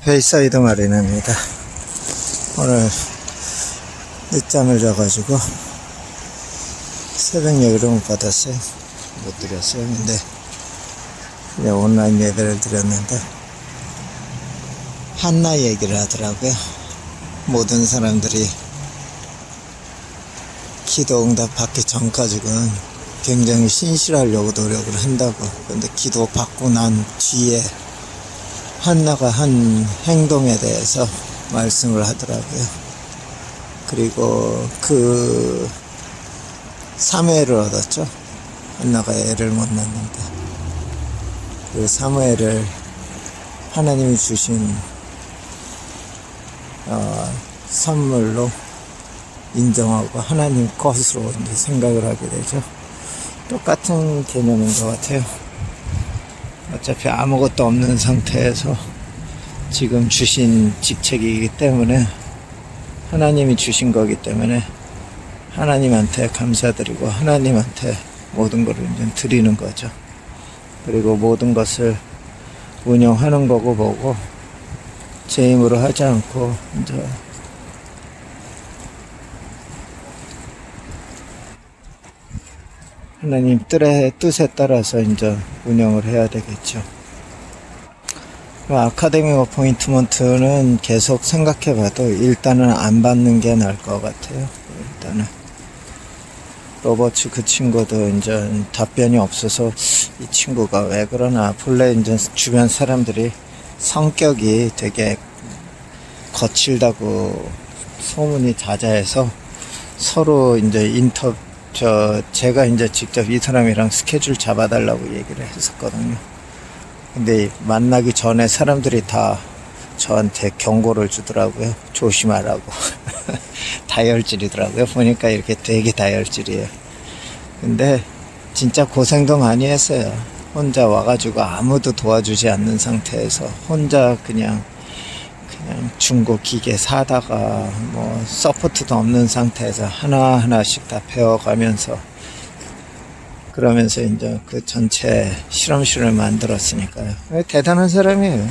베이사이드 마리나입니다. 오늘 늦잠을 자가지고 새벽 예배를 못 받았어요. 못 드렸어요. 근데 그냥 온라인 예배를 드렸는데 한나 얘기를 하더라고요. 모든 사람들이 기도 응답 받기 전까지는 굉장히 신실하려고 노력을 한다고. 근데 기도 받고 난 뒤에 한나가 한 행동에 대해서 말씀을 하더라고요. 그리고 그 3회를 얻었죠. 한나가 애를 못 낳는데 그 3회를 하나님이 주신 선물로 인정하고 하나님 것으로 이제 생각을 하게 되죠. 똑같은 개념인 것 같아요. 어차피 아무것도 없는 상태에서 지금 주신 직책이기 때문에, 하나님이 주신 거기 때문에 하나님한테 감사드리고 하나님한테 모든 것을 이제 드리는 거죠. 그리고 모든 것을 운영하는 거고 뭐고 제 힘으로 하지 않고 이제 하나님 뜻에 따라서 이제 운영을 해야 되겠죠. 아카데미 어포인트먼트는 계속 생각해봐도 일단은 안 받는 게 나을 것 같아요. 일단은 로버츠 그 친구도 이제 답변이 없어서 이 친구가 왜 그러나, 본래 이제 주변 사람들이 성격이 되게 거칠다고 소문이 자자해서 서로 이제 제가 이제 직접 이 사람이랑 스케줄 잡아달라고 얘기를 했었거든요. 근데 만나기 전에 사람들이 다 저한테 경고를 주더라고요. 조심하라고. 다혈질이더라고요. 보니까 이렇게 되게 다혈질이에요. 근데 진짜 고생도 많이 했어요. 혼자 와가지고 아무도 도와주지 않는 상태에서 혼자 그냥 중고 기계 사다가 뭐 서포트도 없는 상태에서 하나하나씩 다 배워가면서, 그러면서 이제 그 전체 실험실을 만들었으니까요. 대단한 사람이에요.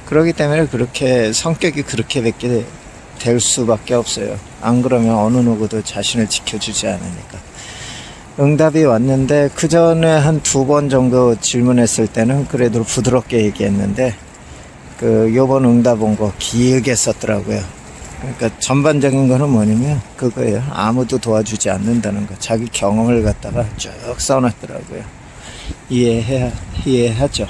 그렇기 때문에 그렇게 성격이 그렇게 뵙게 될 수밖에 없어요. 안 그러면 어느 누구도 자신을 지켜주지 않으니까. 응답이 왔는데 그 전에 한 2번 정도 질문했을 때는 그래도 부드럽게 얘기했는데, 요번 응답 온 거 길게 썼더라고요. 그러니까 전반적인 거는 뭐냐면 그거예요. 아무도 도와주지 않는다는 거. 자기 경험을 갖다가 쭉 써놨더라고요. 이해하죠.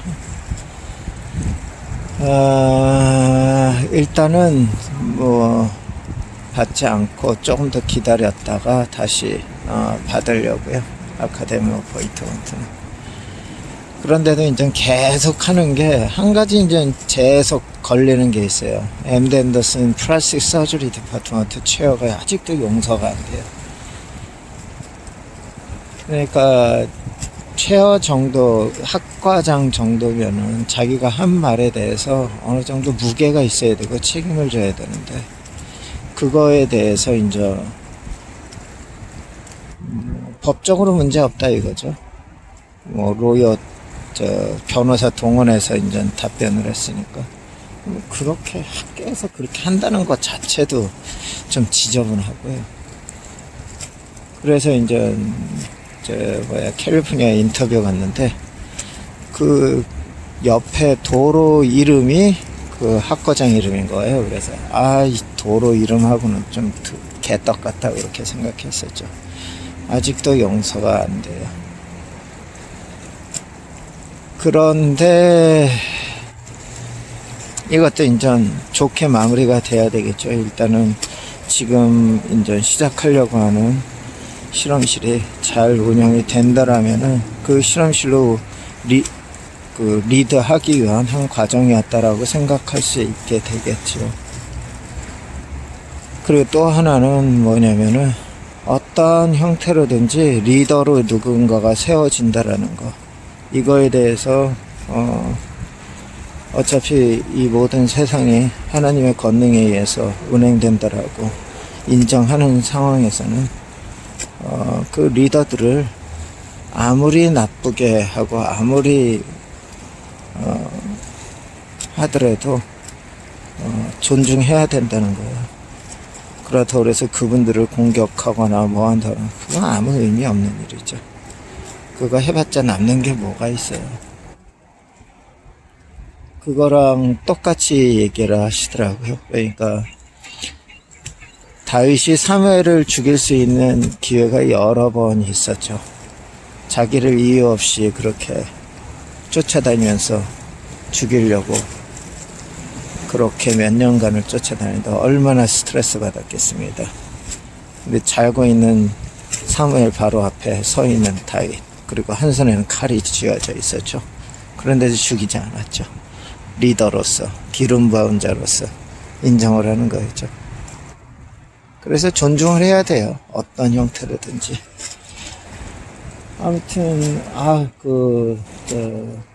일단은 뭐 받지 않고 조금 더 기다렸다가 다시 받으려고요. 아카데미 어포인트먼트는. 그런데도 이제 계속 하는 게 한 가지 이제 계속 걸리는 게 있어요. MD 앤더슨 플라스틱 서저리 디파트먼트 체어가 아직도 용서가 안 돼요. 그러니까 체어 정도, 학과장 정도면은 자기가 한 말에 대해서 어느 정도 무게가 있어야 되고 책임을 져야 되는데, 그거에 대해서 이제 법적으로 문제 없다 이거죠. 뭐 로여 변호사 동원해서 이제 답변을 했으니까. 그렇게 학교에서 그렇게 한다는 것 자체도 좀 지저분하고요. 그래서 이제 캘리포니아 인터뷰 갔는데 그 옆에 도로 이름이 그 학과장 이름인 거예요. 그래서 이 도로 이름하고는 좀 개떡 같다 그렇게 생각했었죠. 아직도 용서가 안 돼요. 그런데 이것도 이제 좋게 마무리가 돼야 되겠죠. 일단은 지금 이제 시작하려고 하는 실험실이 잘 운영이 된다라면은 그 실험실로 리드하기 위한 한 과정이었다라고 생각할 수 있게 되겠죠. 그리고 또 하나는 뭐냐면은 어떤 형태로든지 리더로 누군가가 세워진다라는 거. 이거에 대해서 어차피 이 모든 세상이 하나님의 권능에 의해서 운행된다라고 인정하는 상황에서는 그 리더들을 아무리 나쁘게 하고 아무리 하더라도 존중해야 된다는 거예요. 그렇다고 그래서 그분들을 공격하거나 뭐 한다는 그건 아무 의미 없는 일이죠. 그거 해봤자 남는 게 뭐가 있어요. 그거랑 똑같이 얘기를 하시더라고요. 그러니까 다윗이 사무엘을 죽일 수 있는 기회가 여러 번 있었죠. 자기를 이유 없이 그렇게 쫓아다니면서 죽이려고 그렇게 몇 년간을 쫓아다니다 얼마나 스트레스 받았겠습니다. 근데 잘고 있는 사무엘 바로 앞에 서 있는 다윗, 그리고 한 손에는 칼이 쥐어져 있었죠. 그런데도 죽이지 않았죠. 리더로서, 기름 부은 자로서 인정을 하는 거였죠. 그래서 존중을 해야 돼요. 어떤 형태로든지. 아무튼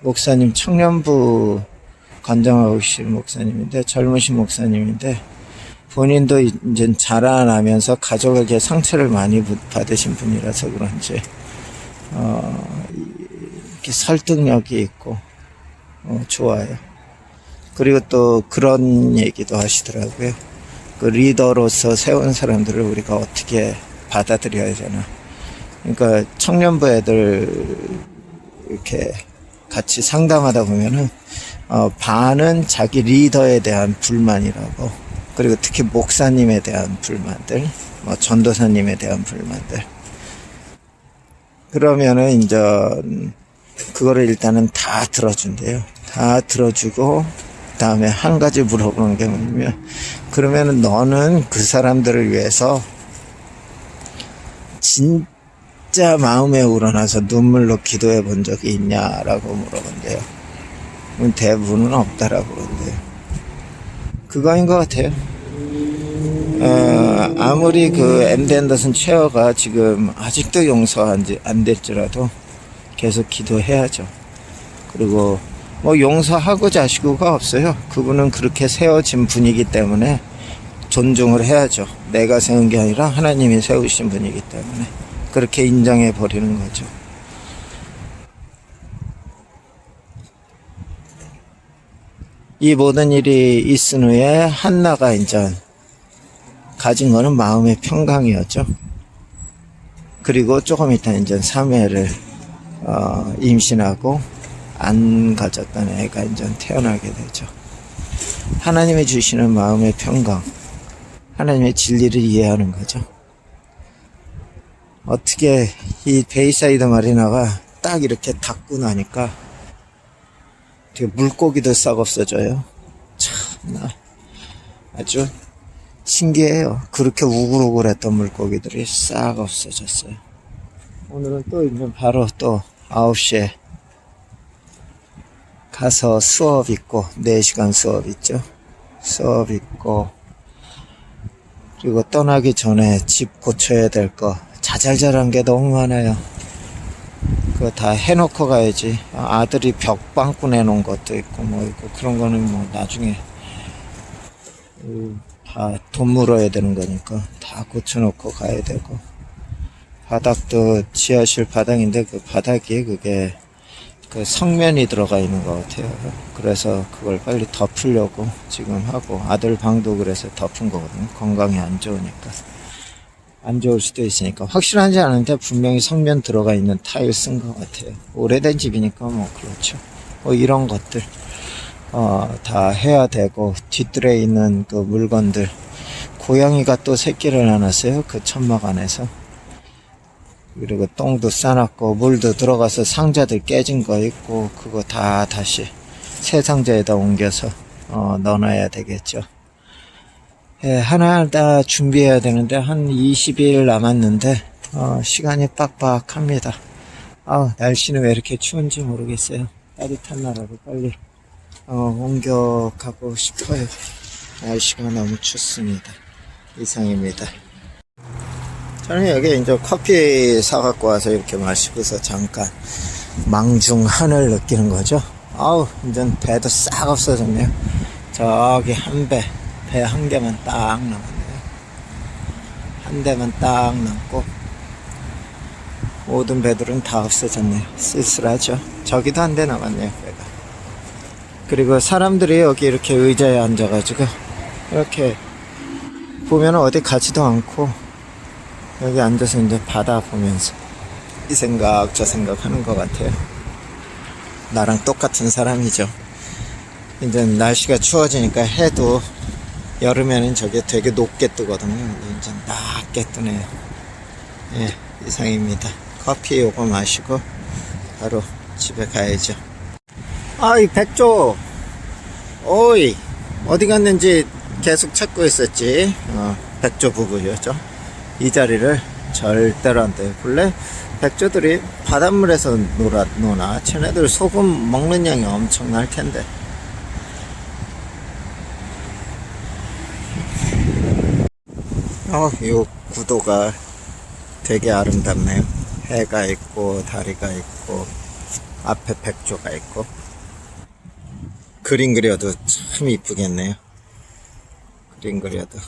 목사님, 청년부 관장하고 계신 목사님인데, 젊으신 목사님인데, 본인도 이제 자라나면서 가족에게 상처를 많이 받으신 분이라서 그런지, 이렇게 설득력이 있고, 좋아요. 그리고 또 그런 얘기도 하시더라고요. 그 리더로서 세운 사람들을 우리가 어떻게 받아들여야 되나. 그러니까 청년부 애들 이렇게 같이 상담하다 보면은 반은 자기 리더에 대한 불만이라고, 그리고 특히 목사님에 대한 불만들, 뭐 전도사님에 대한 불만들. 그러면은 이제 그거를 일단은 다 들어준대요. 다 들어주고 그다음에 한 가지 물어보는 게 뭐냐면, 그러면은 너는 그 사람들을 위해서 진짜 마음에 우러나서 눈물로 기도해 본 적이 있냐라고 물어본대요. 대부분은 없다라고 그러는데요. 그거인 것 같아요. 아무리 그 MD 앤더슨 체어가 지금 아직도 용서 안 될지라도 계속 기도해야죠. 그리고 뭐 용서하고 자시고가 없어요. 그분은 그렇게 세워진 분이기 때문에 존중을 해야죠. 내가 세운 게 아니라 하나님이 세우신 분이기 때문에 그렇게 인정해 버리는 거죠. 이 모든 일이 있은 후에 한나가 이제 가진 거는 마음의 평강이었죠. 그리고 조금 있다 이제 사무엘을 임신하고 안 가졌던 애가 이제 태어나게 되죠. 하나님이 주시는 마음의 평강, 하나님의 진리를 이해하는 거죠. 어떻게 이 베이사이드 마리나가 딱 이렇게 닫고 나니까 되게 물고기도 싹 없어져요. 참나 아주 신기해요. 그렇게 우글우글했던 물고기들이 싹 없어졌어요. 오늘은 또 이제 바로 또 9시에 가서 수업 있고, 4시간 수업 있죠. 수업 있고, 그리고 떠나기 전에 집 고쳐야 될 거 자잘잘한 게 너무 많아요. 그거 다 해놓고 가야지. 아들이 벽방구 내놓은 것도 있고 뭐 있고, 그런 거는 뭐 나중에 다 돈 물어야 되는 거니까 다 고쳐놓고 가야 되고, 바닥도 지하실 바닥인데 그 바닥이 그게 그 성면이 들어가 있는 것 같아요. 그래서 그걸 빨리 덮으려고 지금 하고, 아들 방도 그래서 덮은 거거든요. 건강이 안 좋으니까. 안 좋을 수도 있으니까. 확실하지 않은데 분명히 성면 들어가 있는 타일 쓴 것 같아요. 오래된 집이니까 뭐 그렇죠. 뭐 이런 것들 다 해야 되고, 뒷뜰에 있는 그 물건들, 고양이가 또 새끼를 낳았어요. 그 천막 안에서. 그리고 똥도 싸놨고, 물도 들어가서 상자들 깨진 거 있고, 그거 다 다시 새 상자에다 옮겨서 넣어놔야 되겠죠. 예, 하나 다 준비해야 되는데 한 20일 남았는데 시간이 빡빡합니다. 날씨는 왜 이렇게 추운지 모르겠어요. 따뜻한 나라로 빨리 옮겨가고 싶어요. 날씨가 너무 춥습니다. 이상입니다. 저는 여기 이제 커피 사갖고 와서 이렇게 마시고서 잠깐 망중 한을 느끼는 거죠. 이제 배도 싹 없어졌네요. 저기 배 한 개만 딱 남았네요. 한 대만 딱 남고, 모든 배들은 다 없어졌네요. 쓸쓸하죠. 저기도 한 대 남았네요, 배가. 그리고 사람들이 여기 이렇게 의자에 앉아가지고 이렇게 보면 어디 가지도 않고 여기 앉아서 이제 바다 보면서 이 생각 저 생각 하는 것 같아요. 나랑 똑같은 사람이죠. 이제 날씨가 추워지니까 해도 여름에는 저게 되게 높게 뜨거든요. 근데 이제 낮게 뜨네요. 예, 이상입니다. 커피 요거 마시고 바로 집에 가야죠. 아, 이 백조, 오이, 어디 갔는지 계속 찾고 있었지. 백조 부부였죠. 이 자리를 절대로 안 돼. 원래 백조들이 바닷물에서 노나. 쟤네들 소금 먹는 양이 엄청날 텐데. 이 구도가 되게 아름답네요. 해가 있고, 다리가 있고, 앞에 백조가 있고. 그림 그려도 참 이쁘겠네요. 그림 그려도.